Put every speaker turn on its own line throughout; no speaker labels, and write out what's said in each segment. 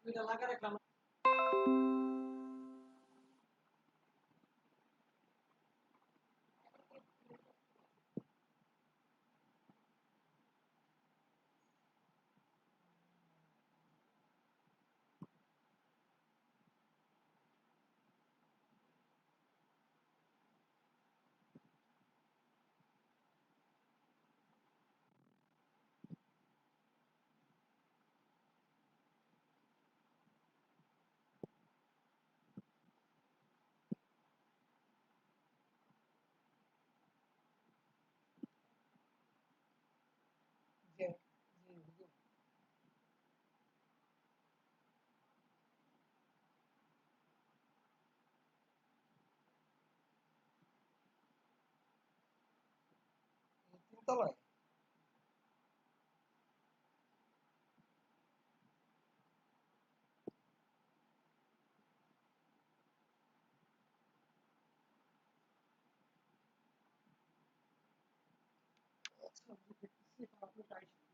जी जी जी। তিনতলায়? আচ্ছা, আমি দেখতেছি এখন আপনি টাইট আছে।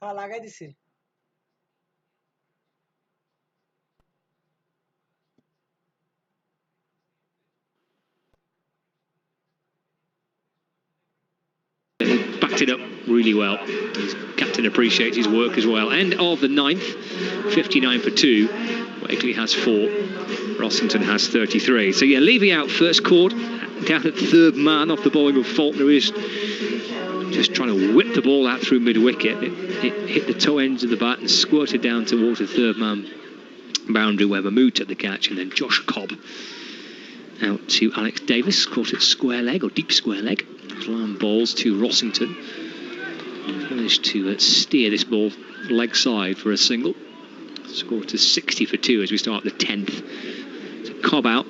হ্যাঁ লাগাই দিছি।
Backed it up really well. His captain appreciates his work as well. End of the 9th, 59 for 2. Wakely has 4. Rossington has 33. So yeah, leaving out first chord, down at third man off the bowling of Faulkner, is just trying to whip the ball out through mid-wicket. It hit the toe ends of the bat and squirted down towards the third man boundary where Mahmood took the catch, and then Josh Cobb out to Alex Davis, caught it square leg or deep square leg. Lamb balls to Rossington. Managed to steer this ball leg side for a single. Scored to 60 for 2 as we start the 10th. So Cobb out,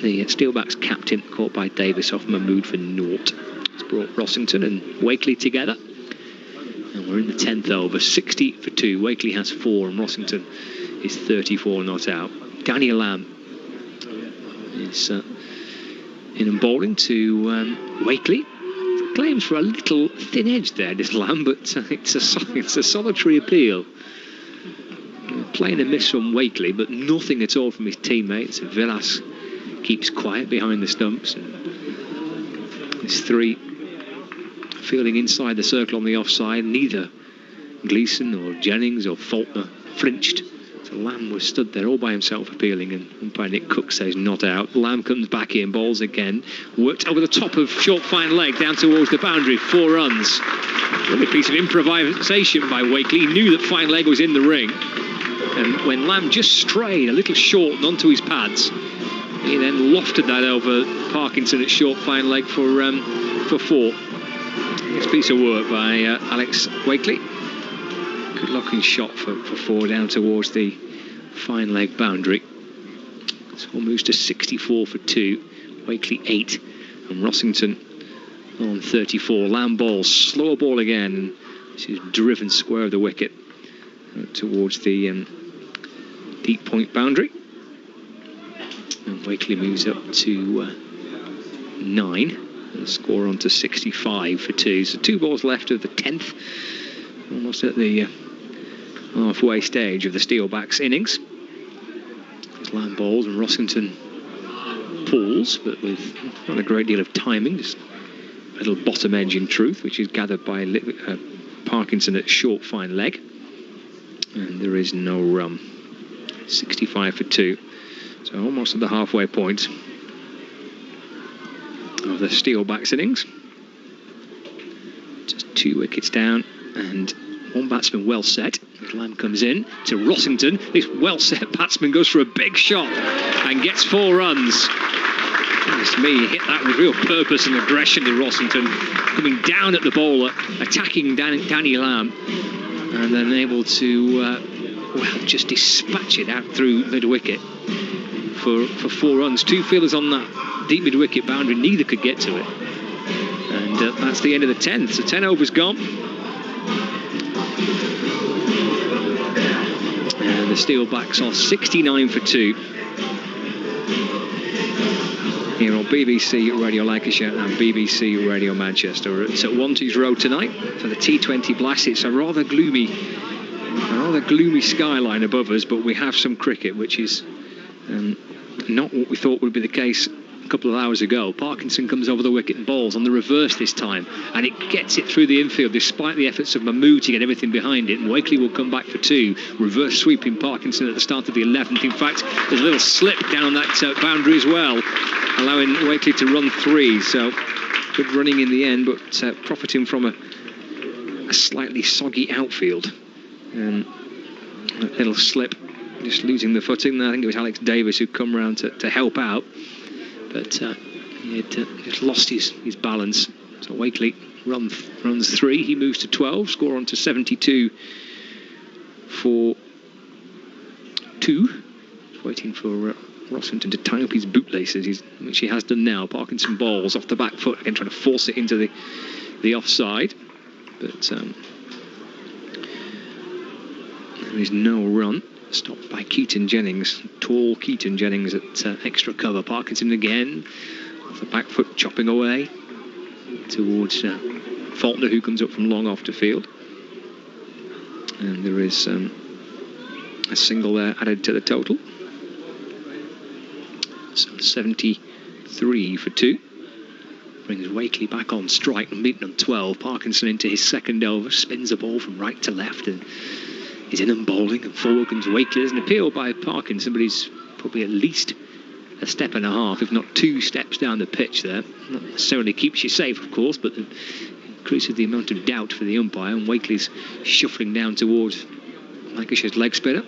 the Steelbacks captain, caught by Davis off Mahmood for naught. It's brought Rossington and Wakely together. And we're in the 10th over, 60 for 2. Wakely has 4 and Rossington is 34 not out. Daniel Lamb is in and bowling to Wakely. Claims for a little thin edge there, this Lamb, but it's a solitary appeal. Playing a miss from Wakely, but nothing at all from his teammates. Villas keeps quiet behind the stumps. There's 3 fielding inside the circle on the offside. Neither Gleeson or Jennings or Faulkner flinched. So Lamb was stood there all by himself appealing, and umpire Nick Cook says not out. Lamb comes back in, bowls again, worked over the top of short fine leg down towards the boundary, 4 runs. Another piece of improvisation by Wakely. He knew that fine leg was in the ring, and when Lamb just strayed a little short and onto his pads, he then lofted that over Parkinson at short fine leg for 4. It's a piece of work by Alex Wakely. Good looking shot for 4 down towards the fine leg boundary. It's almost to 64 for 2. Wakely 8 and Rossington on 34. Lamb ball, slower ball again, and this is driven square of the wicket towards the deep point boundary. And Wakely moves up to 9 and score on to 65 for 2. So 2 balls left of the 10th, almost at the halfway stage of the Steelbacks innings. There's Lamb balls and Rossington pulls, but with not a great deal of timing, just little bottom edge in truth, which is gathered by Parkinson at short fine leg. And there is no run. 65 for 2. So almost at the halfway point of the Steelbacks innings. Just 2 wickets down and one batsman well set. Lamb comes in to Rossington. This well set batsman goes for a big shot and gets 4 runs. Goodness me, he hit that with real purpose and aggression in Rossington, coming down at the bowler, attacking Danny Lamb, and then able to just dispatch it out through mid-wicket for 4 runs. 2 fielders on that deep mid-wicket boundary, neither could get to it. And that's the end of the 10th. So 10 overs gone. And the Steelbacks are 69 for 2. Here on BBC Radio Lancashire and BBC Radio Manchester. It's at Wanties Road tonight for the T20 Blast. It's a rather gloomy skyline above us, but we have some cricket, which is not what we thought would be the case a couple of hours ago. Parkinson comes over the wicket and bowls on the reverse this time, and it gets it through the infield despite the efforts of Mahmood to get everything behind it. And Wakely will come back for 2, reverse sweeping Parkinson at the start of the 11th. In fact, there's a little slip down that boundary as well, allowing Wakely to run 3. So good running in the end, but profiting from a slightly soggy outfield. And a little slip, just losing the footing. I think it was Alex Davis who come round to help out, but he had just lost his balance. So Wakely runs 3. He moves to 12. Score on to 72 for 2. Waiting for Rossington to tie up his bootlaces, which he has done now. Parkinson bowls off the back foot again, trying to force it into the offside, but there is no run. Stopped by Keaton Jennings. Tall Keaton Jennings at extra cover. Parkinson again off the back foot, chopping away towards Faulkner, who comes up from long off the field. And there is a single there added to the total. So 73 for 2. Brings Wakely back on strike and beaten on 12. Parkinson into his second over, spins the ball from right to left, and he's in and bowling, and forward comes Wakely. There's an appeal by Parkinson, but he's probably at least a step and a half, if not 2 steps down the pitch there. Not necessarily keeps you safe, of course, but increases the amount of doubt for the umpire. And Wakely's shuffling down towards Lancashire's leg spinner.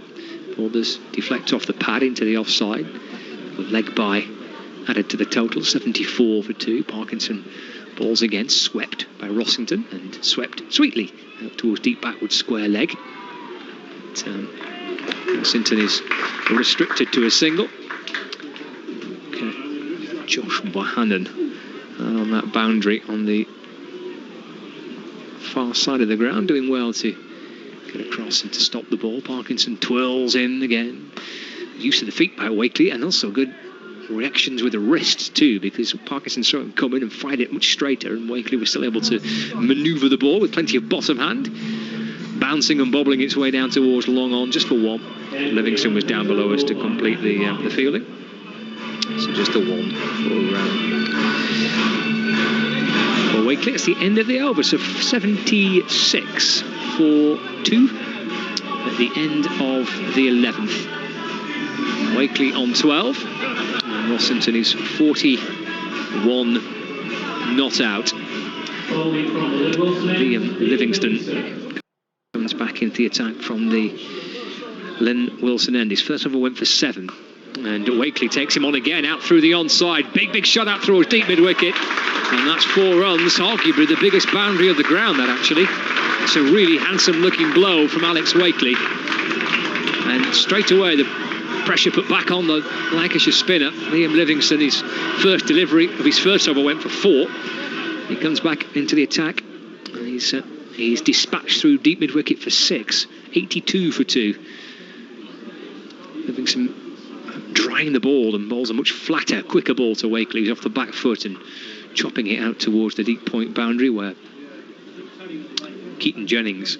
Boulders deflect off the pad into the offside. Leg by added to the total, 74 for 2. Parkinson balls again, swept by Rossington, and swept sweetly out towards deep backward square leg. Rossington is restricted to a single. Okay. Josh Bohannon on that boundary on the far side of the ground, doing well to get across and to stop the ball. Parkinson twirls in again. Use of the feet by Wakely, and also good reactions with the wrists too, because Parkinson saw him come in and fired it much straighter, and Wakely was still able to manoeuvre the ball with plenty of bottom hand, bouncing and bobbling its way down towards long on just for 1. Livingston was down below us to complete the fielding, so just a 1 for Wakely. It's the end of the over, so 76 for 2 at the end of the 11th. Wakely on 12, and Rossington is 41 not out. Liam Livingston comes back into the attack from the Len Wilson end. His first over went for 7, and Wakely takes him on again out through the onside. Big shot out through deep mid-wicket, and that's 4 runs, arguably the biggest boundary of the ground, that actually. It's a really handsome looking blow from Alex Wakely, and straight away the pressure put back on the Lancashire spinner. Liam Livingston, his first delivery of his first over went for 4. He comes back into the attack, and he's dispatched through deep mid-wicket for 6. 82 for 2. Livingston drying the ball, and bowls a much flatter, quicker ball to Wakely. He's off the back foot and chopping it out towards the deep point boundary, where Keaton Jennings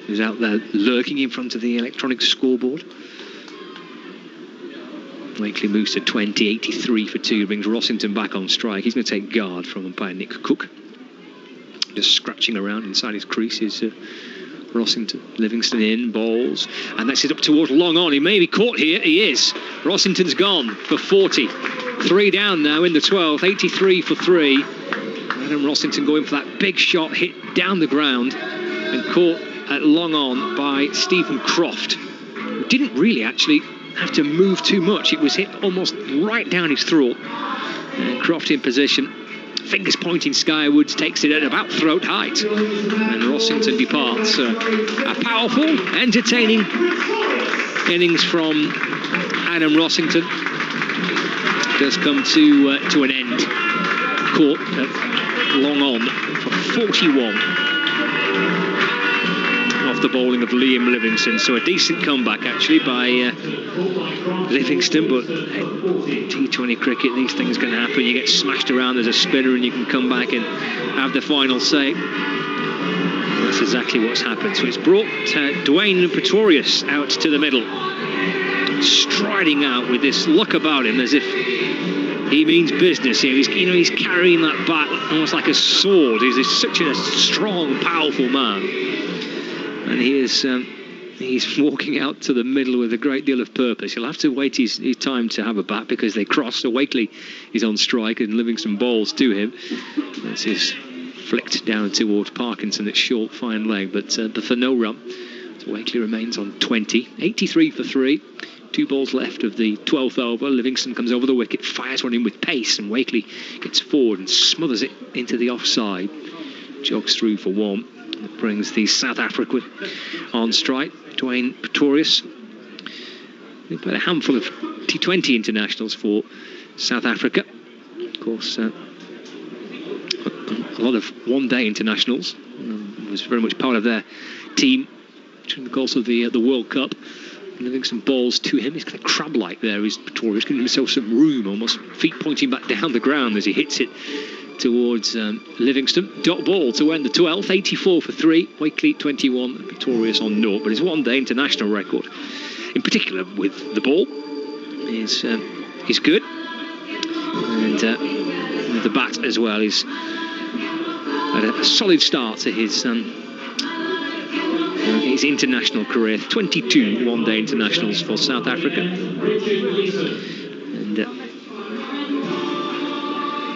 is out there lurking in front of the electronic scoreboard. Wakely moves to 20, 83 for 2, brings Rossington back on strike. He's going to take guard from umpire Nick Cook. Just scratching around inside his crease is Rossington. Livingston in, bowls, and that's it up towards long on. He may be caught here. He is. Rossington's gone for 40. 3 down now in the 12th, 83 for 3. Adam Rossington going for that big shot, hit down the ground and caught at long on by Stephen Croft, who didn't really actually have to move too much. It was hit almost right down his throat. And Croft in position, fingers pointing skywards, takes it at about throat height. And Rossington departs. A powerful, entertaining innings from Adam Rossington does come to an end. Caught at long on for 41. Off the bowling of Liam Livingston, so a decent comeback actually by Livingston, but T20 cricket, these things can happen. You get smashed around as a spinner and you can come back and have the final say. That's exactly what's happened. So it's brought Dwayne Pretorius out to the middle, striding out with this look about him as if he means business here. He's carrying that bat almost like a sword. He's such a strong, powerful man. And he's walking out to the middle with a great deal of purpose. He'll have to wait his time to have a bat because they cross. So Wakely is on strike and Livingston bowls to him. This is flicked down towards Parkinson at short, fine leg, but for no run. So Wakely remains on 20. 83 for 3. 2 balls left of the 12th over. Livingston comes over the wicket, fires one in with pace, and Wakely gets forward and smothers it into the offside. Jogs through for 1. That brings the South African on strike. Dwayne Pretorius. He played a handful of T20 internationals for South Africa. Of course, a lot of one-day internationals. Was very much part of their team during the course of the World Cup. Livingston balls to him. He's kind of crab-like there. He's Pretorius, giving himself some room, almost feet pointing back down the ground as he hits it towards Livingston. Dot ball to end the 12th, 84 for 3. Wakely 21, Pretorius on 0. But his one-day international record, in particular with the ball, is good. And with the bat as well, he's had a solid start to his international career. 22 one-day internationals for South Africa. And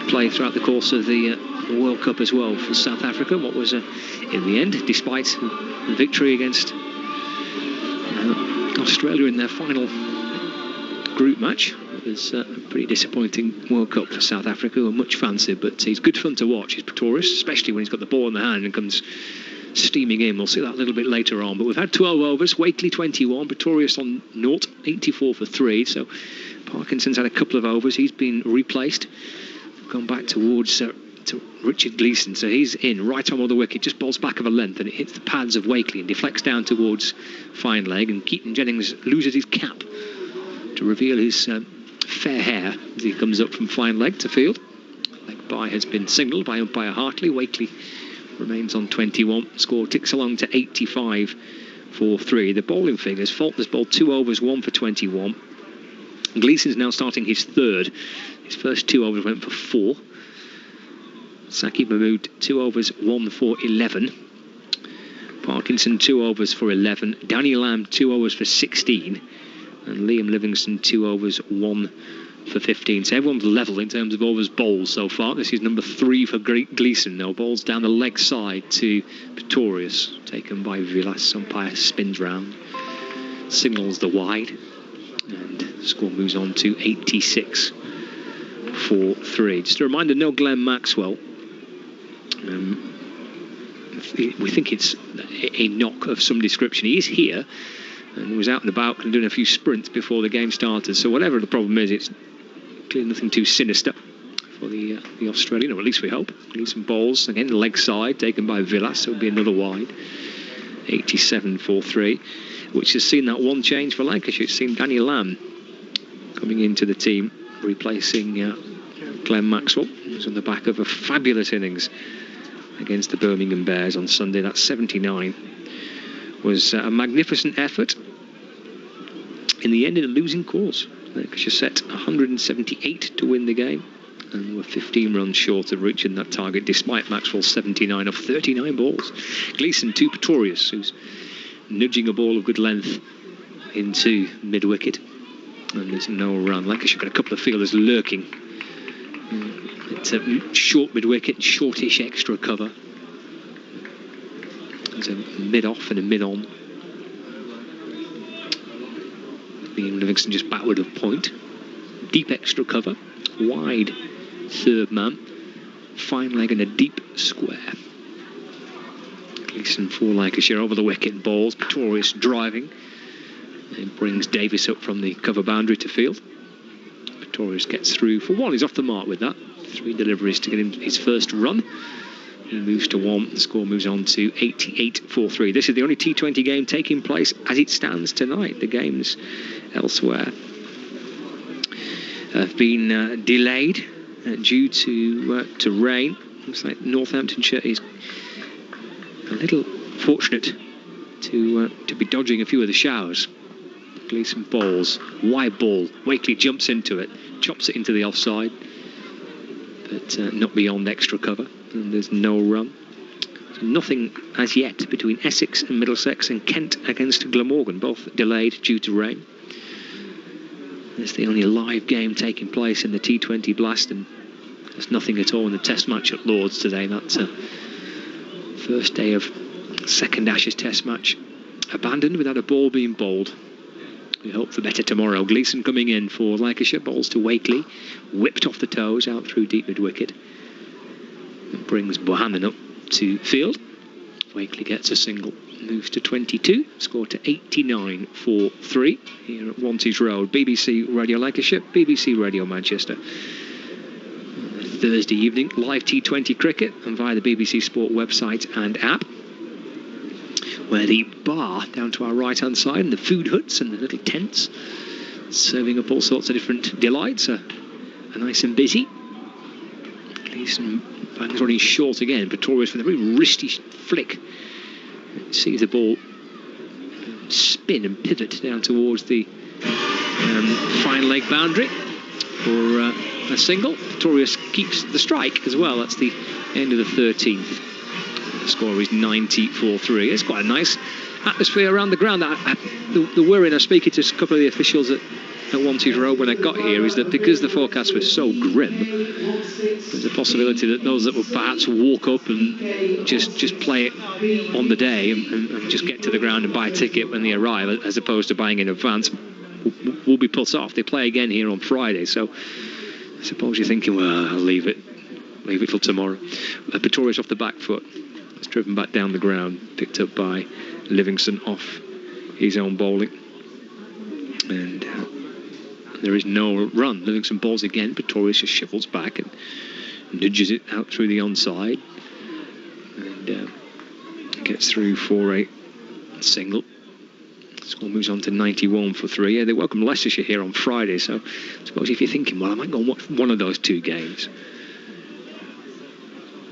play throughout the course of the World Cup as well for South Africa. What was, in the end, despite the victory against Australia in their final group match, it was a pretty disappointing World Cup for South Africa, who are much fancied, but he's good fun to watch. He's Pretorius, especially when he's got the ball in the hand and comes steaming in. We'll see that a little bit later on, but we've had 12 overs. Wakely 21, Pretorius on 0, 84 for 3. So Parkinson's had a couple of overs. He's been replaced. Gone back towards to Richard Gleeson, so he's in right on the wicket, just bowls back of a length and it hits the pads of Wakely and deflects down towards fine leg, and Keaton Jennings loses his cap to reveal his fair hair as he comes up from fine leg to field. Leg bye has been signalled by umpire Hartley. Wakely remains on 21. Score ticks along to 85 for 3. The bowling figures: Faulkner's bowled 2 overs, 1 for 21. Gleeson's now starting his third. His first 2 overs went for 4. Saki Mahmood 2 overs, 1 for 11. Parkinson 2 overs for 11. Danny Lamb 2 overs for 16. And Liam Livingston 2 overs, 1 for 15. So everyone's level in terms of overs bowled so far. This is number 3 for Gleeson. Now balls down the leg side to Pretorius, taken by Vilas. Umpire spins round, signals the wide, and the score moves on to 86 for 3. Just a reminder, no Glenn Maxwell. We think it's a knock of some description. He is here and was out and about and doing a few sprints before the game started. So whatever the problem is, it's clearly nothing too sinister for the Australian, or at least we hope. Some balls again, the leg side taken by Vilas. So it'll be another wide. 87 for 3, which has seen that one change for Lancashire. It's seen Danny Lamb coming into the team, replacing Glenn Maxwell, who's on the back of a fabulous innings against the Birmingham Bears on Sunday. That 79 was a magnificent effort. In the end, in a losing cause. Lancashire set 178 to win the game, and were 15 runs short of reaching that target despite Maxwell's 79 of 39 balls. Gleeson to Pretorius, who's nudging a ball of good length into mid-wicket, and there's no run. Lancashire got a couple of fielders lurking. It's a short mid-wicket, shortish extra cover. There's a mid-off and a mid-on. Livingston just backward of point. Deep extra cover, wide third man, fine leg and a deep square. Gleeson for Lancashire over the wicket, balls. Pretorius driving. It brings Davis up from the cover boundary to field. Pretorius gets through for one. He's off the mark with that. 3 deliveries to get him his first run. He moves to 1. The score moves on to 88 for 3. This is the only T20 game taking place as it stands tonight. The games elsewhere have been delayed due to rain. Looks like Northamptonshire is a little fortunate to be dodging a few of the showers. Gleeson bowls, wide ball. Wakely jumps into it, chops it into the offside, but not beyond extra cover, and there's no run. So nothing as yet between Essex and Middlesex, and Kent against Glamorgan, both delayed due to rain. It's the only live game taking place in the T20 Blast, and there's nothing at all in the Test match at Lords today. That's first day of second Ashes Test match abandoned without a ball being bowled. We hope for better tomorrow. Gleeson coming in for Lancashire, balls to Wakely, whipped off the toes out through deep mid-wicket. It brings Bohannon up to field. Wakely gets a single, moves to 22, score to 89 for 3 here at Wanties Road. BBC Radio Lancashire, BBC Radio Manchester. Thursday evening, live T20 cricket, and via the BBC Sport website and app, where the bar down to our right hand side and the food huts and the little tents serving up all sorts of different delights are nice and busy. Gleeson bangs running short again. Pretorius with a very wristy flick sees the ball spin and pivot down towards the fine leg boundary for a single. Pretorius keeps the strike as well. That's the end of the 13th. The score is 90-3. It's quite a nice atmosphere around the ground. The worry, and I was speaking to a couple of the officials at Wanties Road when I got here, is that because the forecast was so grim, there's a possibility that those that will perhaps walk up and just play it on the day and just get to the ground and buy a ticket when they arrive, as opposed to buying in advance, will be put off. They play again here on Friday, so I suppose you're thinking, well, I'll leave it till tomorrow. Pretorius off the back foot. It's driven back down the ground, picked up by Livingston off his own bowling, and there is no run. Livingston bowls again. Pretorius just shuffles back and nudges it out through the onside, and gets through for a single. Score moves on to 91 for 3. Yeah, they welcome Leicestershire here on Friday, so I suppose if you're thinking, well, I might go and watch one of those 2 games,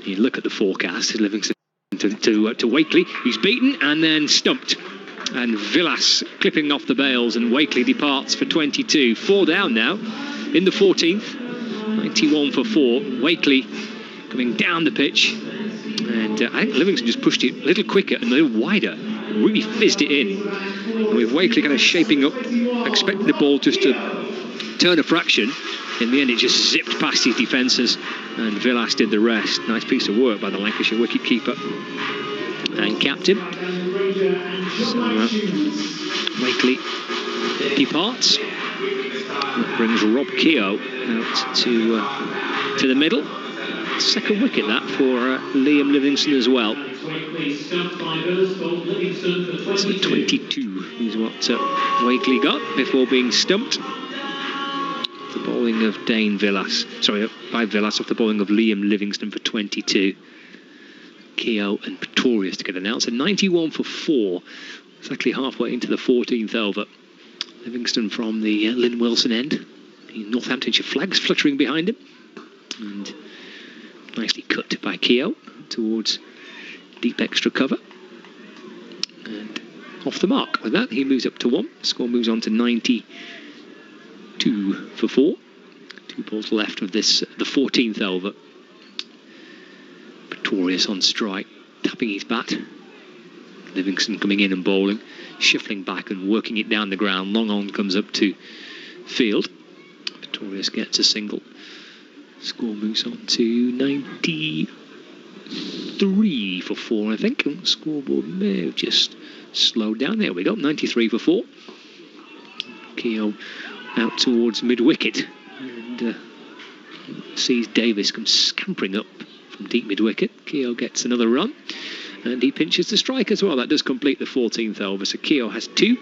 you look at the forecast. Livingston to Wakely, he's beaten and then stumped, and Villas clipping off the bails, and Wakely departs for 22. 4 down now in the 14th. 91 for 4. Wakely coming down the pitch, and I think Livingston just pushed it a little quicker and a little wider, really fizzed it in, and with Wakely kind of shaping up, expecting the ball just to turn a fraction. In the end, it just zipped past his defences, and Villas did the rest. Nice piece of work by the Lancashire wicket-keeper and captain. So Wakely departs. That brings Rob Keogh out to the middle. Second wicket that for Liam Livingston as well. So 22 is what Wakely got before being stumped. The bowling of by Villas off the bowling of Liam Livingston for 22. Keogh and Pretorius to get announced. And 91 for 4. Exactly halfway into the 14th over. Livingston from the Lynn Wilson end. The Northamptonshire flags fluttering behind him. And nicely cut by Keogh towards deep extra cover. And off the mark with that, he moves up to 1. Score moves on to 92 for 4. 2 balls left of this, the 14th over. Pretorius on strike, tapping his bat. Livingston coming in and bowling, shuffling back and working it down the ground. Long on comes up to field. Pretorius gets a single. Score moves on to 93 for 4, I think. And the scoreboard may have just slowed down. There we go, 93 for 4. Keogh out towards mid-wicket. And sees Davis come scampering up from deep mid-wicket. Keogh gets another run. And he pinches the strike as well. That does complete the 14th over. So Keogh has 2.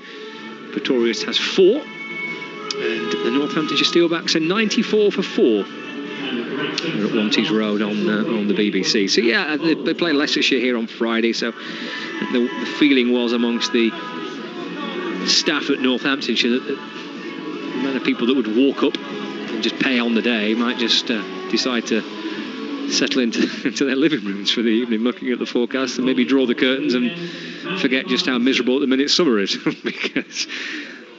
Pretorius has 4. And the Northamptonshire Steelbacks are 94 for 4. They're at Wanties Road on the BBC. So yeah, they play Leicestershire here on Friday. So the feeling was amongst the staff at Northamptonshire that the amount of people that would walk up and just pay on the day might just decide to settle into their living rooms for the evening, looking at the forecast, and maybe draw the curtains and forget just how miserable at the minute summer is. Because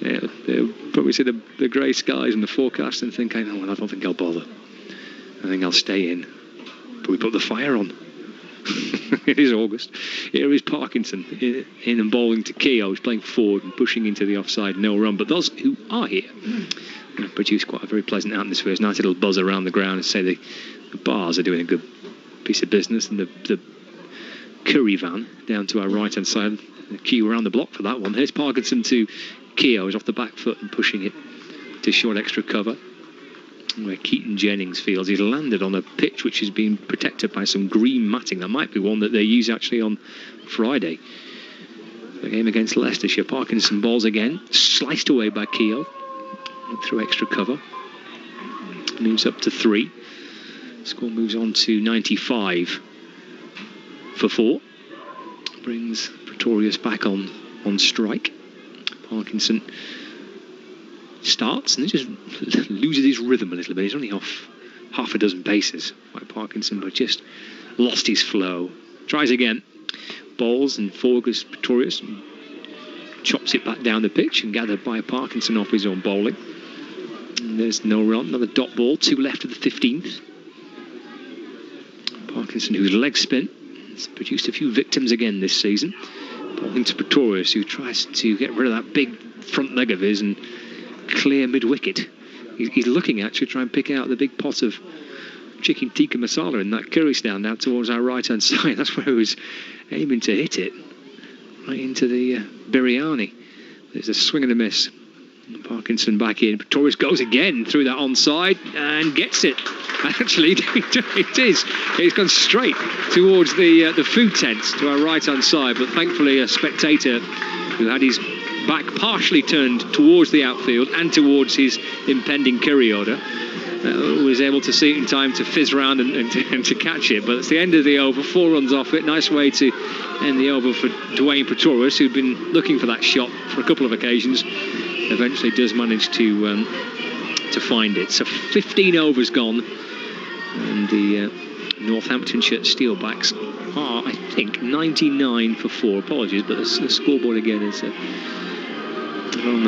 they'll probably see the grey skies and the forecast and think, oh, well, I don't think I'll bother. I think I'll stay in. But we put the fire on. It is August. Here is Parkinson in and bowling to Keogh. He's playing forward and pushing into the offside, no run. But those who are here produce quite a very pleasant atmosphere. There's a nice little buzz around the ground. And say the bars are doing a good piece of business, and the curry van down to our right hand side, the queue around the block for that one. Here's Parkinson to Keogh. He's off the back foot and pushing it to short extra cover, where Keaton Jennings fields. He's landed on a pitch which has been protected by some green matting. That might be one that they use actually on Friday, the game against Leicestershire. Parkinson balls again, sliced away by Keogh through extra cover, moves up to 3. Score moves on to 95 for 4. Brings Pretorius back on strike. Parkinson starts and then just loses his rhythm a little bit. He's only off half a dozen paces by Parkinson, but just lost his flow. Tries again. Bowls and forward goes Pretorius. Chops it back down the pitch and gathered by Parkinson off his own bowling. And there's no run. Another dot ball. 2 left of the 15th. Parkinson, whose leg spin has produced a few victims again this season. Bowling to Pretorius, who tries to get rid of that big front leg of his and clear mid-wicket. He's looking actually to try and pick out the big pot of chicken tikka masala in that curry stand out towards our right-hand side. That's where he was aiming to hit it. Right into the biryani. There's a swing and a miss. Parkinson back in. Pretorius goes again through that onside and gets it. Actually, it is. It's gone straight towards the food tent to our right-hand side, but thankfully a spectator who had his back partially turned towards the outfield and towards his impending curry order was able to see it in time to fizz round and to catch it. But it's the end of the over, 4 runs off it. Nice way to end the over for Dwayne Pretorius, who'd been looking for that shot for a couple of occasions. Eventually does manage to find it. So 15 overs gone, and the Northamptonshire Steelbacks are, I think, 99 for 4. Apologies, but the scoreboard again is on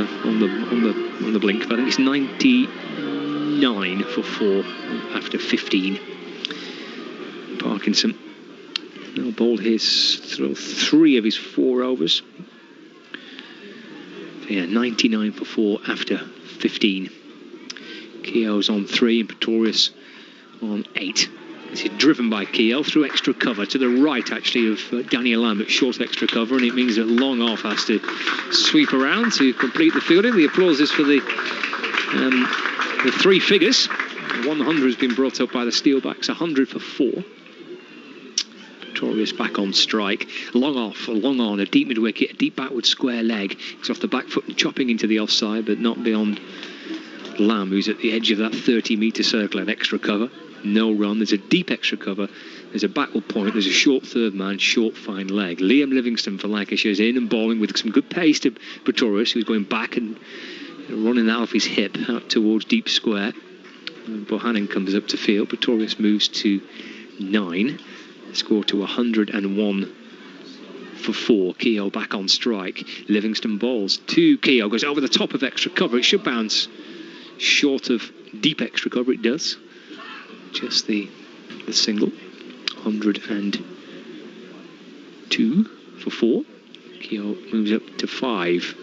the blink. But I think it's 99 for 4 after 15. Parkinson now bowled his 3 of his 4 overs. Yeah, 99 for 4 after 15. Keogh's on 3 and Pretorius on 8. This is driven by Keogh through extra cover to the right, actually, of Daniel Lamb at short extra cover, and it means that Long Off has to sweep around to complete the fielding. The applause is for the 3 figures. 100 has been brought up by the Steelbacks, 100 for 4. Pretorius back on strike. Long off, long on, a deep mid-wicket, a deep backward square leg. He's off the back foot and chopping into the offside, but not beyond Lamb, who's at the edge of that 30-metre circle at extra cover. No run. There's a deep extra cover. There's a backward point. There's a short third man, short fine leg. Liam Livingston for Lancashire is in and bowling with some good pace to Pretorius, who's going back and running that off his hip out towards deep square. And Bohannon comes up to field. Pretorius moves to 9. Score to 101 for 4. Keogh back on strike. Livingston bowls to Keogh, goes over the top of extra cover. It should bounce short of deep extra cover, it does. Just the single. 102 for 4. Keogh moves up to 5.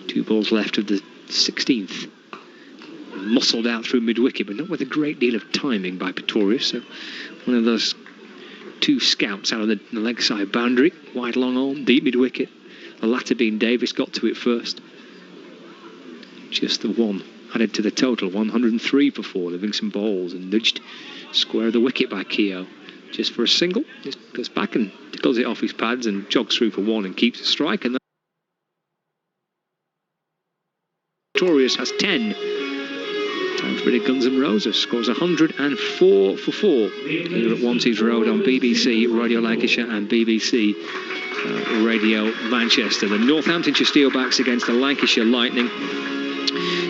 2 balls left of the 16th. Muscled out through mid-wicket, but not with a great deal of timing by Pretorius. So one of those 2 scouts out of the leg side boundary. Wide long on, deep mid-wicket. The latter being Davis, got to it first. Just the one added to the total. 103 for 4. Livingston bowls and nudged square of the wicket by Keogh. Just for a single. Just goes back and tickles it off his pads and jogs through for 1 and keeps the strike. And Pretorius has 10. Time for a bit of Guns N' Roses. Scores 104 for 4 here at Wanties Road on BBC Radio Lancashire and BBC Radio Manchester. The Northamptonshire Steelbacks against the Lancashire Lightning.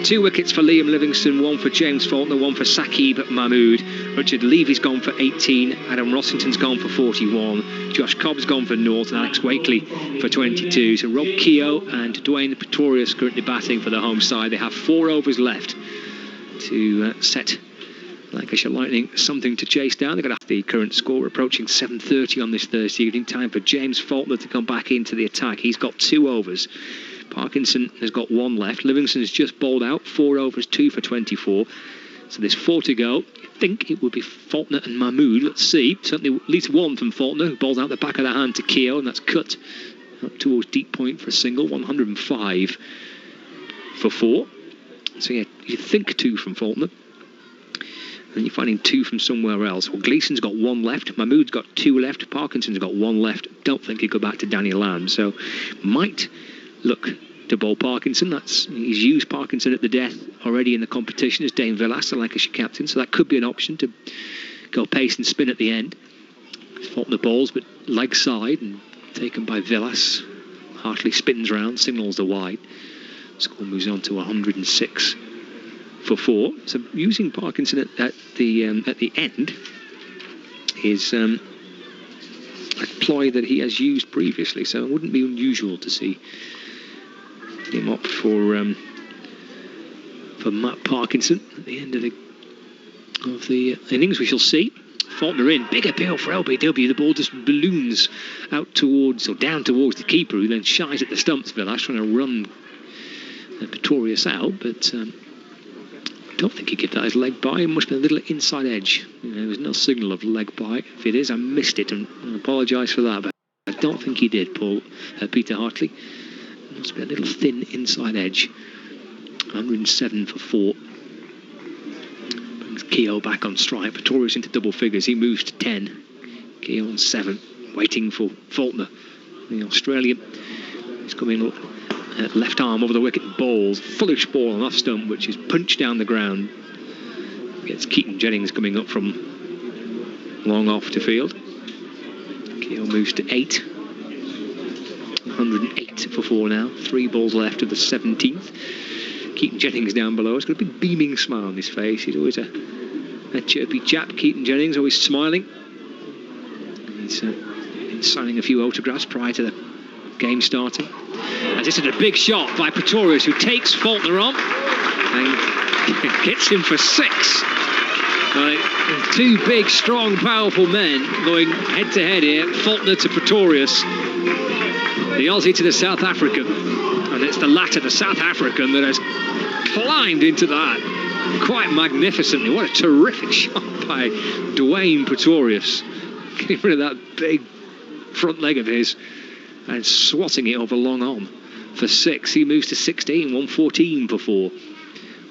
2 wickets for Liam Livingstone, 1 for James Faulkner, 1 for Saqib Mahmood. Richard Levy's gone for 18, Adam Rossington's gone for 41, Josh Cobb's gone for 0, and Alex Wakely for 22. So Rob Keogh and Dwayne Pretorius currently batting for the home side. They have 4 overs left to set Lancashire Lightning something to chase down. They've got the current score approaching 7:30 on this Thursday evening. Time for James Faulkner to come back into the attack. He's got 2 overs. Parkinson has got 1 left. Livingston has just bowled out 4 overs, 2 for 24. So there's 4 to go. I think it would be Faulkner and Mahmood. Let's see. Certainly at least 1 from Faulkner, who bowls out the back of the hand to Keogh, and that's cut up towards deep point for a single. 105 for 4. So yeah, you think 2 from Faulkner, and you're finding 2 from somewhere else. Well, Gleeson's got 1 left. Mahmood's got 2 left. Parkinson's got 1 left. Don't think he'll go back to Danny Lamb. So might look to bowl Parkinson. He's used Parkinson at the death already in the competition as Dane Villas, the Lancashire captain, so that could be an option to go pace and spin at the end. Faulkner bowls, but leg side and taken by Villas. Hartley spins round, signals the wide. Score moves on to 106 for 4. So using Parkinson at the end is a ploy that he has used previously, so it wouldn't be unusual to see him opt for Matt Parkinson at the end of the innings. We shall see. Faulkner in, big appeal for LBW. The ball just balloons out towards, or down towards the keeper, who then shies at the stumps. Villas trying to run Pretorius out, but I don't think he gave that his leg by. It must be a little inside edge. There was no signal of leg by. If it is, I missed it, and I apologise for that, but I don't think he did, Peter Hartley. Must be a little thin inside edge. 107 for 4. Brings Keogh back on strike. Pretorius into double figures. He moves to 10. Keogh on 7. Waiting for Faulkner. The Australian is coming left arm over the wicket. Bowls. Foolish ball on off stump, which is punched down the ground. Gets Keaton Jennings coming up from long off to field. Keogh moves to 8. 108 for 4 now. 3 balls left of the 17th. Keaton Jennings down below. He's got a big beaming smile on his face. He's always a chirpy chap. Keaton Jennings, always smiling. He's been signing a few autographs prior to the game starting. And this is a big shot by Pretorius, who takes Faulkner on and gets him for 6. Right. 2 big, strong, powerful men going head to head here. Faulkner to Pretorius. The Aussie to the South African, and it's the latter, the South African, that has climbed into that quite magnificently. What a terrific shot by Dwayne Pretorius, getting rid of that big front leg of his and swatting it over long on for 6. He moves to 16, 114 for 4.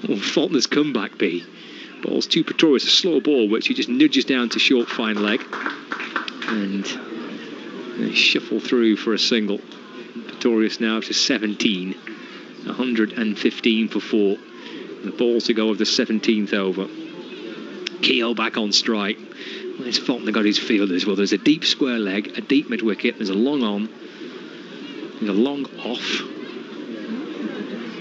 Oh, Faulkner's comeback be. Balls to Pretorius, a slow ball which he just nudges down to short fine leg, and they shuffle through for a single. Pretorius now to 17, 115 for 4. The ball to go of the 17th over. Keogh back on strike. Where's Faulkner got his fielders? Well, there's a deep square leg, a deep mid wicket, there's a long on, there's a long off,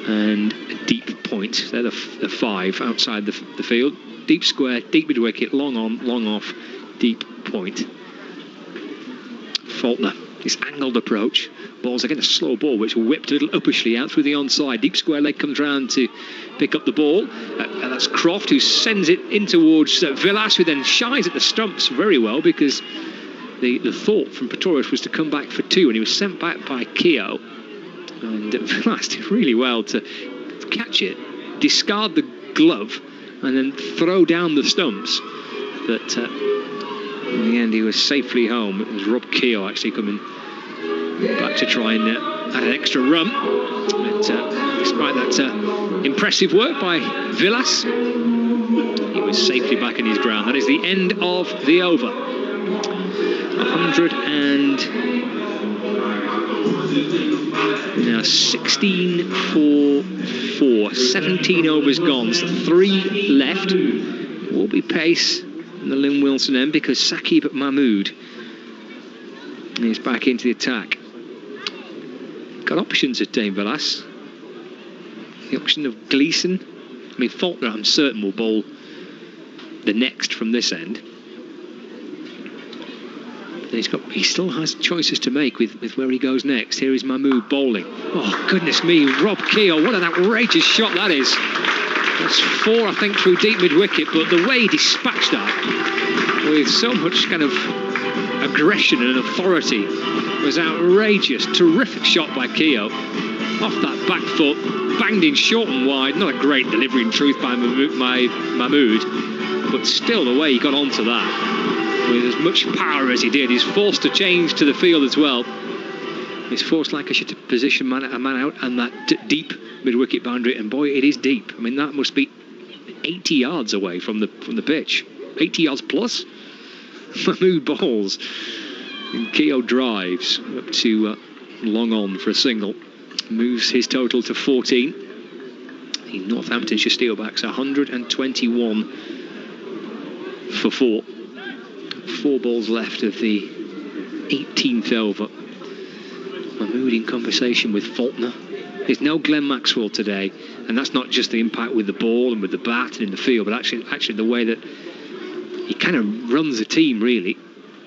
and a deep point. They're the 5 outside the field. Deep square, deep mid wicket, long on, long off, deep point. Faulkner, this angled approach. Ball's again a slow ball which whipped a little uppishly out through the onside. Deep square leg comes round to pick up the ball. And that's Croft, who sends it in towards Villas, who then shies at the stumps very well, because the thought from Pretorius was to come back for 2, and he was sent back by Keogh. And Villas did really well to catch it, discard the glove, and then throw down the stumps. But in the end, he was safely home. It was Rob Keogh actually coming back to try and add an extra run. But despite that impressive work by Villas, he was safely back in his ground. That is the end of the over. 16 for 4. 17 overs gone. So 3 left. Will be pace in the Lynn Wilson end, because Saqib Mahmood is back into the attack. Got options at Dane Villas. The option of Gleeson. I mean, Faulkner, I'm certain, will bowl the next from this end. But he still has choices to make with where he goes next. Here is Mahmood bowling. Oh, goodness me, Rob Keogh, what an outrageous shot that is. That's 4, I think, through deep mid-wicket, but the way he dispatched that with so much kind of aggression and authority was outrageous. Terrific shot by Keogh. Off that back foot, banged in short and wide. Not a great delivery in truth by Mahmood, but still the way he got onto that with as much power as he did. He's forced to change to the field as well. He's forced Lancashire to position a man out and that deep mid-wicket boundary, and boy, it is deep. I mean, that must be 80 yards away from the pitch. 80 yards plus. Mahmood bowls, and Keogh drives up to long on for a single. Moves his total to 14. The Northamptonshire Steelbacks 121 for 4. 4 balls left of the 18th over. Mahmood in conversation with Faulkner. There's no Glenn Maxwell today, and that's not just the impact with the ball and with the bat and in the field, but actually the way that he kind of runs the team, really,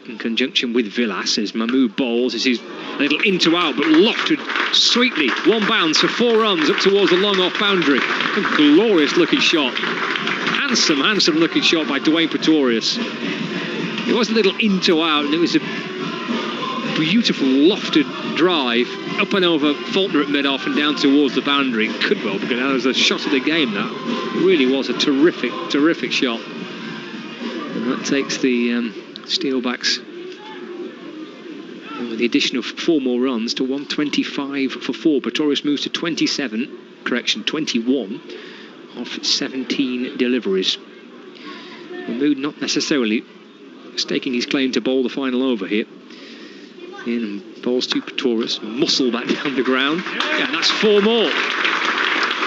in conjunction with Villas. As Mahmood bowls, this is a little into out, but lofted sweetly. 1 bounce for 4 runs up towards the long off boundary. A glorious looking shot. Handsome looking shot by Dwayne Pretorius. It was a little into out, and it was a beautiful lofted drive up and over Faulkner at mid-off and down towards the boundary. It could well, because that was a shot of the game. That really was a terrific shot. And that takes the Steelbacks, with the addition of 4 more runs, to 125 for 4. Pretorius moves to 21 off 17 deliveries. Mahmood not necessarily staking his claim to bowl the final over here. In and bowls to Pretorius, muscle back down the ground, and that's 4 more.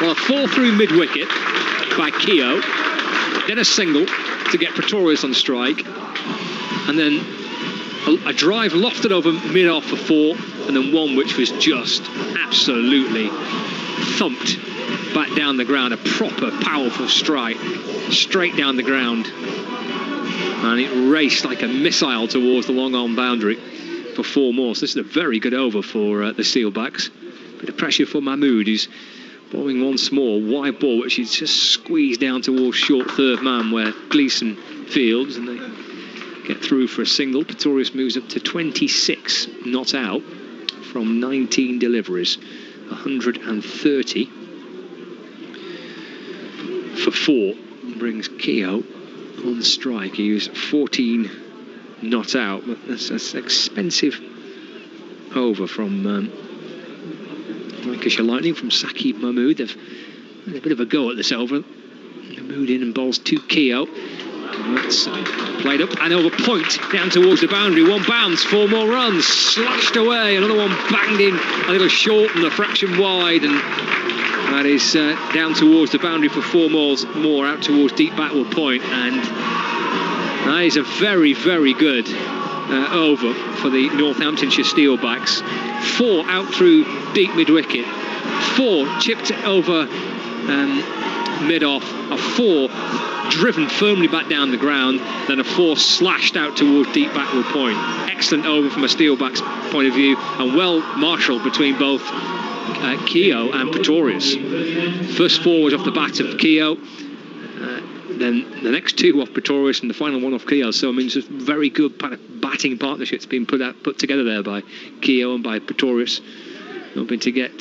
Well, a 4 through mid-wicket by Keogh, then a single to get Pretorius on strike, and then a drive lofted over mid-off for 4, and then one which was just absolutely thumped back down the ground. A proper powerful strike straight down the ground, and it raced like a missile towards the long arm boundary for 4 more. So this is a very good over for the Steelbacks. Bit of pressure for Mahmood, who's bowling once more. Wide ball, which he's just squeezed down towards short third man, where Gleeson fields, and they get through for a single. Pretorius moves up to 26 not out from 19 deliveries. 130 for 4 brings Keogh on strike. He was 14 not out, but that's an expensive over from Lancashire Lightning, from Saqib Mahmood. They've had a bit of a go at this over. Mahmood in and bowls to Keogh. That's played up and over point down towards the boundary. 1 bounce, 4 more runs, slashed away. Another one banged in a little short and a fraction wide, and that is down towards the boundary for 4 more out towards deep backward point. And that is a very good over for the Northamptonshire Steelbacks. 4 out through deep mid-wicket, 4 chipped over mid-off, a 4 driven firmly back down the ground, then a 4 slashed out towards deep backward point. Excellent over from a Steelbacks point of view, and well marshalled between both Keogh and Pretorius. First 4 was off the bat of Keogh. Then the next 2 off Pretorius and the final 1 off Keogh. So I mean, it's a very good batting partnerships being put together there by Keogh and by Pretorius, hoping to get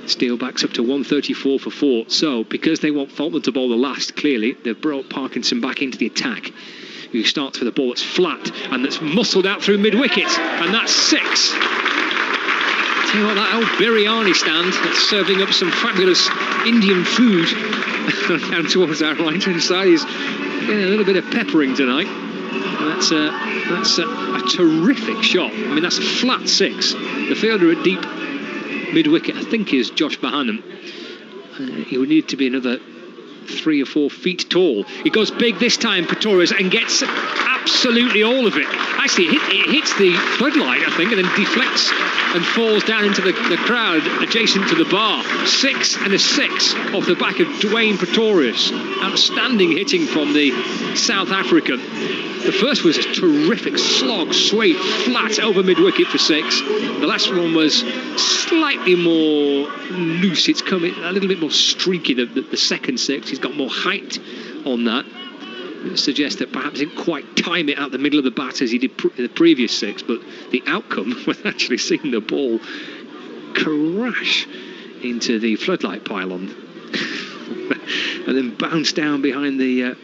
Steelbacks up to 134 for 4. So because they want Faulkner to bowl the last, clearly they've brought Parkinson back into the attack, who starts with a ball that's flat and that's muscled out through mid-wicket, and that's 6. Tell you what, that old biryani stand that's serving up some fabulous Indian food down towards our right hand side is getting a little bit of peppering tonight. That's a terrific shot. I mean, that's a flat 6. The fielder at deep mid-wicket, I think, is Josh Bohannon. He would need to be another 3 or 4 feet tall. He goes big this time, Pretorius, and gets absolutely all of it. Actually, it hits the floodlight, I think, and then deflects and falls down into the crowd adjacent to the bar. 6 and a 6 off the back of Dwayne Pretorius. Outstanding hitting from the South African. The first was a terrific slog, straight, flat over mid-wicket for 6. The last one was slightly more loose. It's coming a little bit more streaky, the second 6. He's got more height on that. It suggests that perhaps he didn't quite time it out the middle of the bat as he did the previous 6, but the outcome was actually seeing the ball crash into the floodlight pylon and then bounce down behind the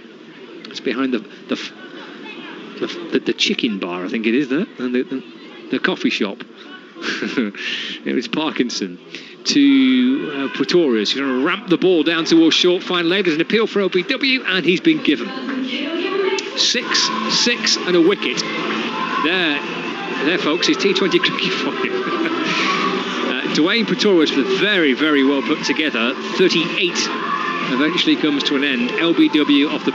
chicken bar, I think it is, there, and the coffee shop. It was Parkinson to Pretorius. He's going to ramp the ball down towards short fine leg. There's an appeal for OBW, and he's been given 6 and a wicket. There, folks, is T20 cricket for you. Dwayne Pretorius was very, very well put together. 38 eventually comes to an end. LBW off the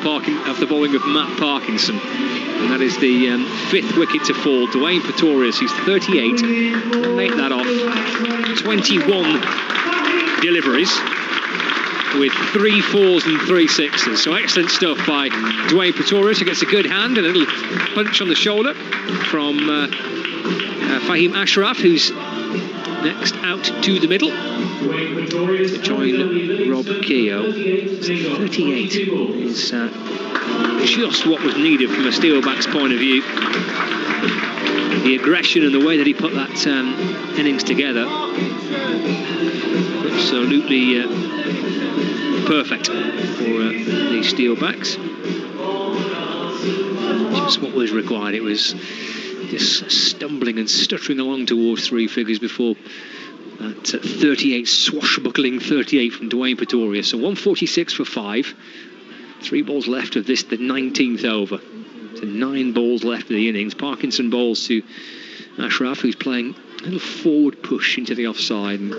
bowling of Matt Parkinson. And that is the 5th wicket to fall. Dwayne Pretorius, he's 38. Make that off 21 deliveries with 3 4s and 3 6s. So excellent stuff by Dwayne Pretorius, who gets a good hand and a little punch on the shoulder from Fahim Ashraf, who's next out to the middle to join Rob Keogh. 38 is just what was needed from a Steelbacks point of view. The aggression and the way that he put that innings together, absolutely perfect for the Steelbacks. Just what was required. It was just stumbling and stuttering along towards 3 figures before that 38, swashbuckling 38 from Dwayne Pretorius. So 146 for 5. 3 balls left of this, the 19th over. So 9 balls left of the innings. Parkinson bowls to Ashraf, who's playing a little forward push into the offside and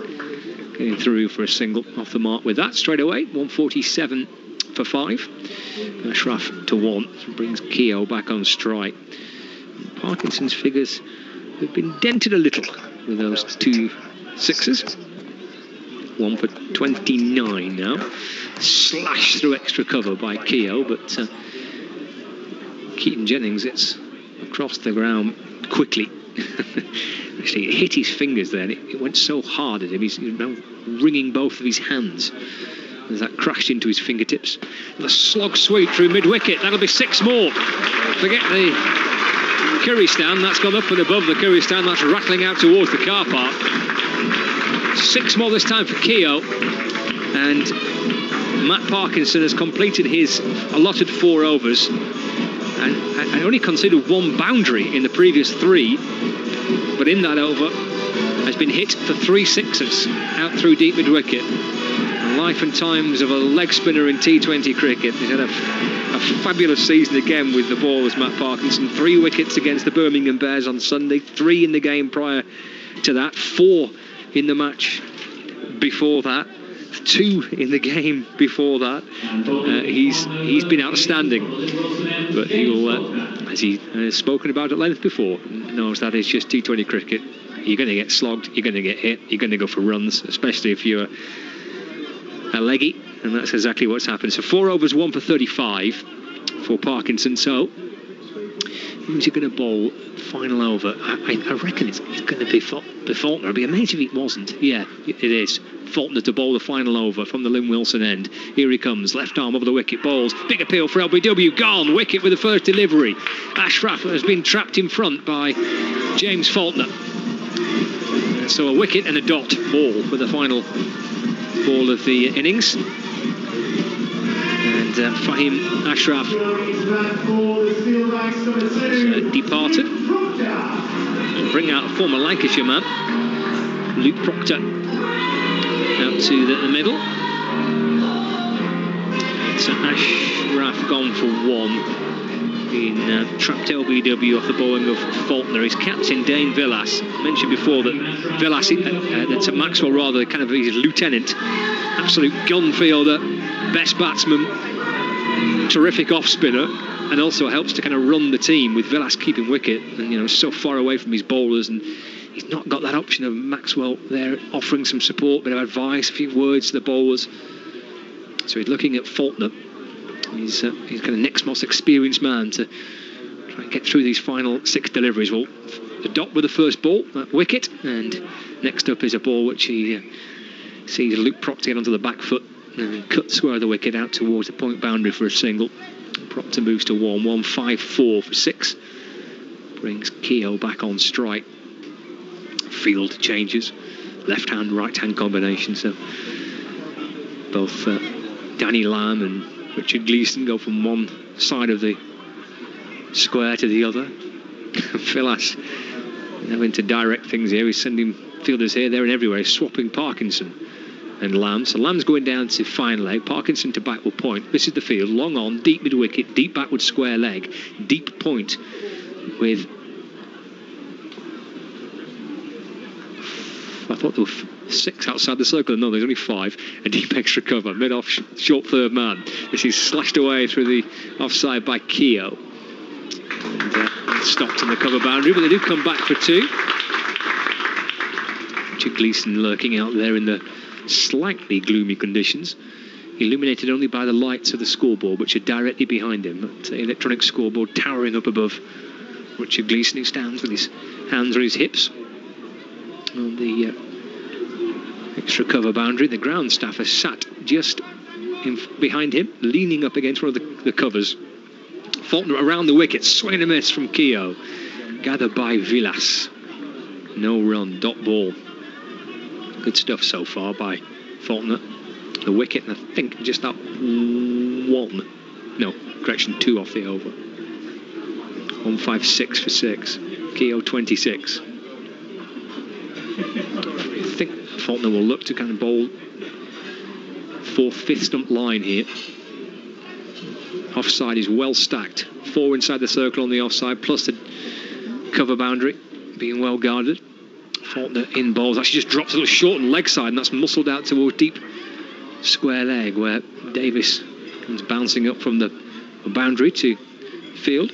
getting through for a single off the mark with that straight away. 147 for 5. Ashraf to 1. So brings Keogh back on strike. Parkinson's figures have been dented a little with those 2 6s. 1 for 29 now. Slashed through extra cover by Keogh, but Keaton Jennings, it's across the ground quickly. Actually, it hit his fingers there, and it went so hard at him. He's now wringing both of his hands as that crashed into his fingertips. The slog sweep through mid-wicket. That'll be 6 more. Forget the curry stand. That's gone up and above the curry stand. That's rattling out towards the car park. 6 more this time for Keogh. And Matt Parkinson has completed his allotted 4 overs. And I only considered 1 boundary in the previous 3. But in that over has been hit for 3 6s out through deep mid-wicket. Life and times of a leg spinner in T20 cricket. He's had a fabulous season again with the ball as Matt Parkinson. 3 wickets against the Birmingham Bears on Sunday. 3 in the game prior to that. 4 in the match before that. 2 in the game before that. He's been outstanding. But he will, as he has spoken about at length before, knows that it's just T20 cricket. You're going to get slogged, you're going to get hit, you're going to go for runs, especially if you're a leggy, and that's exactly what's happened. So 4 overs, 1 for 35 for Parkinson. So Who's he going to bowl final over? I reckon it's going to be Faulkner. I'd be amazed if it wasn't. Yeah, it is. Faulkner to bowl the final over from the Lynn Wilson end. Here he comes, left arm over the wicket, bowls. Big appeal for LBW, gone. Wicket with the first delivery. Ashraf has been trapped in front by James Faulkner. So a wicket and a dot ball for the final ball of the innings. And Fahim Ashraf departed. We'll bring out a former Lancashire man, Luke Proctor, out to the middle. So Ashraf gone for one. Been trapped LBW off the bowling of Faulkner. His captain Dane Villas. I mentioned before that Villas, to Maxwell rather, kind of his lieutenant. Absolute gun fielder, best batsman, terrific off spinner, and also helps to kind of run the team with Villas keeping wicket, and so far away from his bowlers, and he's not got that option of Maxwell there offering some support, a bit of advice, a few words to the bowlers. So he's looking at Faulkner. He's kind of next most experienced man to try and get through these final 6 deliveries. Well, the dot with the first ball, that wicket, and next up is a ball which he sees Luke Proctor get onto the back foot and cut square of the wicket out towards the point boundary for a single. Proctor moves to 1-5-4 for 6. Brings Keogh back on strike. Field changes. Left hand, right hand combination. So both Danny Lamb and Richard Gleeson go from one side of the square to the other. Villas having to direct things here. He's sending fielders here, there and everywhere. He's swapping Parkinson and Lamb. So Lamb's going down to fine leg. Parkinson to backward point. This is the field. Long on, deep mid wicket, deep backward square leg, deep point with... I thought there were 6 outside the circle. No, there's only 5. A deep extra cover, mid-off, short third man. This is slashed away through the offside by Keogh. And stopped in the cover boundary, but they do come back for 2. Richard Gleeson lurking out there in the slightly gloomy conditions, illuminated only by the lights of the scoreboard, which are directly behind him. The electronic scoreboard towering up above Richard Gleeson, who stands with his hands on his hips on the extra cover boundary. The ground staff are sat just behind him, leaning up against one of the covers. Faulkner around the wicket, swing and a miss from Keogh, gathered by Villas. No run, dot ball. Good stuff so far by Faulkner. The wicket, and I think just that 2 off the over. 156 for 6. Keogh 26. I think Faulkner will look to kind of bowl 4th, 5th stump line here. Offside is well stacked. 4 inside the circle on the offside, plus the cover boundary being well guarded. Faulkner in bowls, actually just drops a little short on leg side, and that's muscled out towards deep square leg, where Davis comes bouncing up from the boundary to field.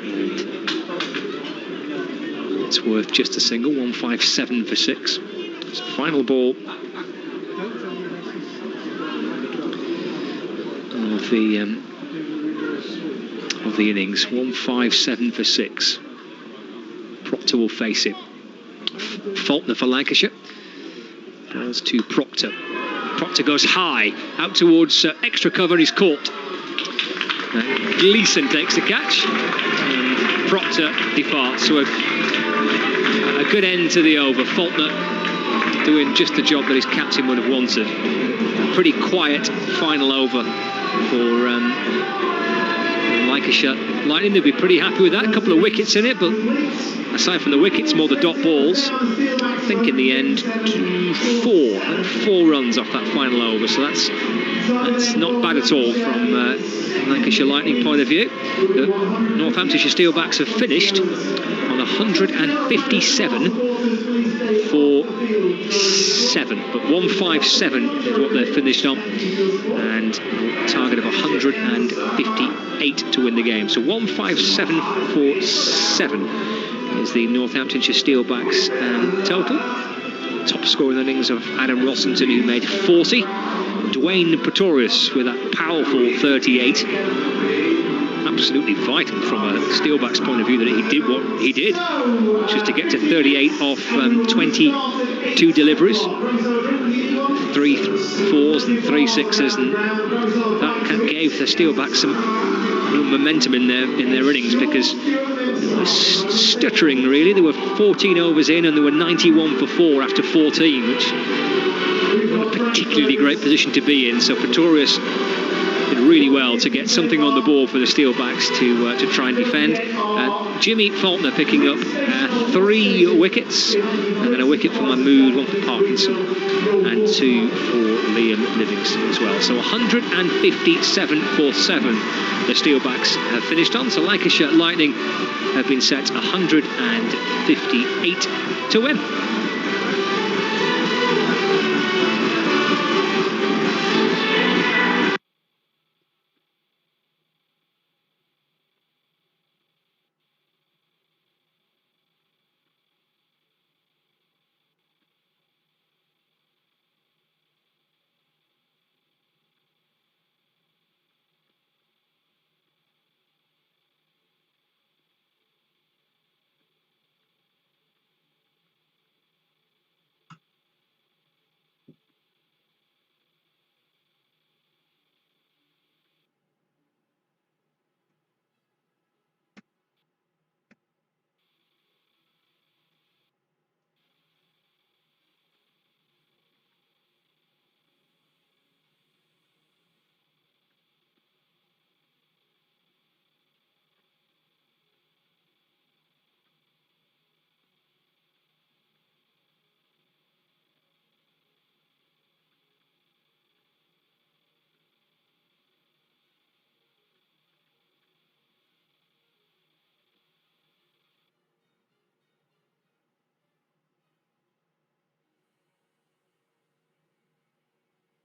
And it's worth just a single. 157 for 6. It's a final ball of the innings. 157 for 6. Proctor will face it. Faulkner for Lancashire. Balls to Proctor. Proctor goes high out towards extra cover, and he's caught. Gleeson takes the catch, and Proctor departs. So a good end to the over. Faulkner doing just the job that his captain would have wanted. A pretty quiet final over for Lancashire Lightning. They'll be pretty happy with that. A couple of wickets in it, but aside from the wickets, more the dot balls. I think in the end, 4 runs off that final over. So that's not bad at all from Lancashire Lightning point of view. The Northamptonshire Steelbacks have finished on 157 for 7, but 157 is what they're finished on, and a target of 158 to win the game. So 157 for 7 is the Northamptonshire Steelbacks total. Top scorer in the innings of Adam Rossington, who made 40. Dwayne Pretorius with that powerful 38. absolutely vital from a Steelback's point of view that he did what he did, which is to get to 38 off 22 deliveries, 3 4s and 3 6s, and that gave the Steelbacks some real momentum in their innings, because they were stuttering really. They were 14 overs in and they were 91 for 4 after 14, which not a particularly great position to be in. So Pretorius did really well to get something on the board for the Steelbacks to try and defend. Jimmy Faulkner picking up 3 wickets, and then a wicket for Mahmood, 1 for Parkinson, and 2 for Liam Livingston as well. So 157 for 7 the Steelbacks have finished on. So Lancashire Lightning have been set 158 to win.